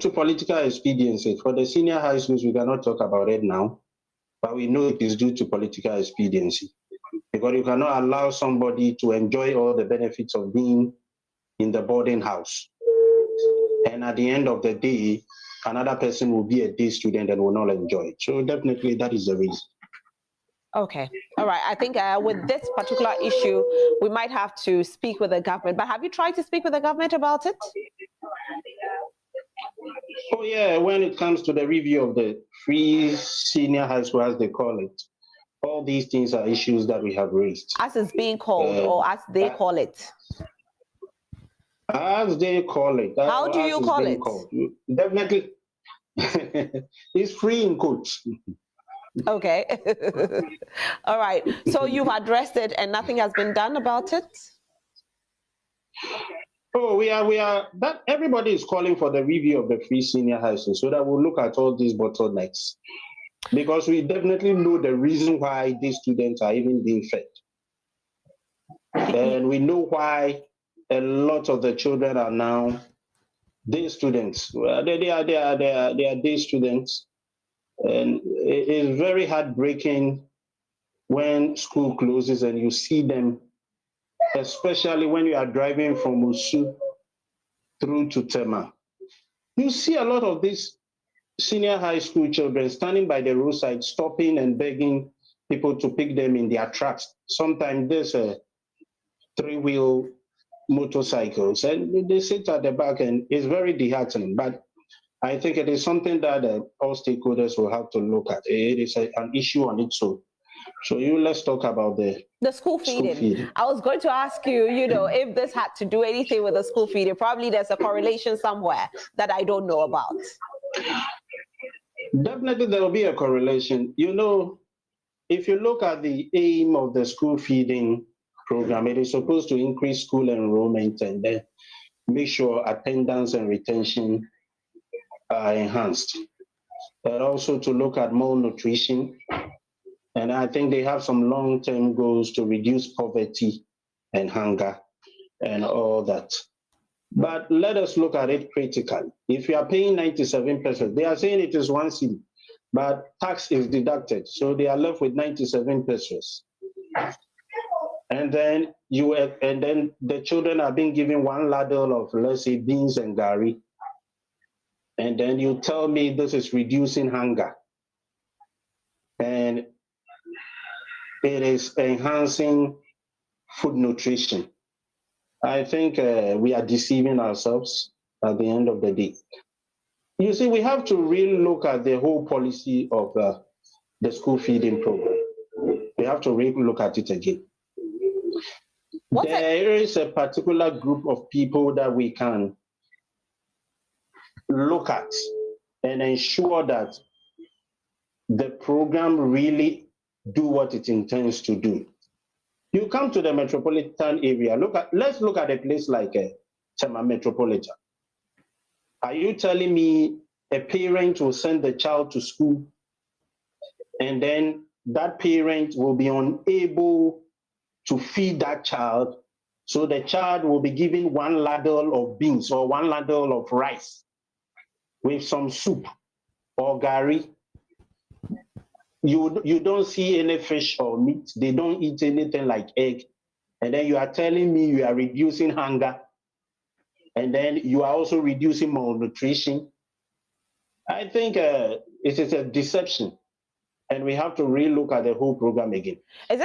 to political expediency. For the senior high schools, we cannot talk about it now, but we know it is due to political expediency. Because you cannot allow somebody to enjoy all the benefits of being in the boarding house. And at the end of the day, another person will be a day student and will not enjoy it. So definitely that is the reason. Okay. All right. I think with this particular issue, we might have to speak with the government. But have you tried to speak with the government about it? Oh, yeah. When it comes to the review of the free senior high school, as they call it, all these things are issues that we have raised. As it's being called, or as they call it? As they call it. How do you call it? Called. Definitely. It's free in quotes. Okay. All right. So you've addressed it and nothing has been done about it? Oh, we are that everybody is calling for the review of the free senior high school so that we'll look at all these bottlenecks. Because we definitely know the reason why these students are even being fed. And we know why a lot of the children are now day students. Well, they are day students. And it is very heartbreaking when school closes and you see them, especially when you are driving from Usu through to Tema. You see a lot of these senior high school children standing by the roadside, stopping and begging people to pick them in their trucks. Sometimes there's a three-wheel motorcycles and they sit at the back, and it's very disheartening. But I think it is something that all stakeholders will have to look at. It is an issue on its own. So let's talk about the school feeding. I was going to ask you, if this had to do anything with the school feeding. Probably there's a correlation somewhere that I don't know about. Definitely there will be a correlation. If you look at the aim of the school feeding program, it is supposed to increase school enrollment and then make sure attendance and retention are enhanced. But also to look at malnutrition. And I think they have some long-term goals to reduce poverty and hunger and all that. But let us look at it critically. If you are paying 97 pesos, they are saying it is 1 cedi, but tax is deducted. So they are left with 97 pesos. And then the children are being given one ladle of, let's say, beans and gari. And then you tell me this is reducing hunger. And it is enhancing food nutrition. I think we are deceiving ourselves at the end of the day. You see, we have to really look at the whole policy of the school feeding program. We have to really look at it again. There is a particular group of people that we can look at and ensure that the program really do what it intends to do. You come to the metropolitan area, let's look at a place like Tema Metropolitan. Are you telling me a parent will send the child to school and then that parent will be unable to feed that child, so the child will be given one ladle of beans or one ladle of rice with some soup or gari? You don't see any fish or meat. They don't eat anything like egg. And then you are telling me you are reducing hunger. And then you are also reducing malnutrition. I think it is a deception. And we have to relook at the whole program again.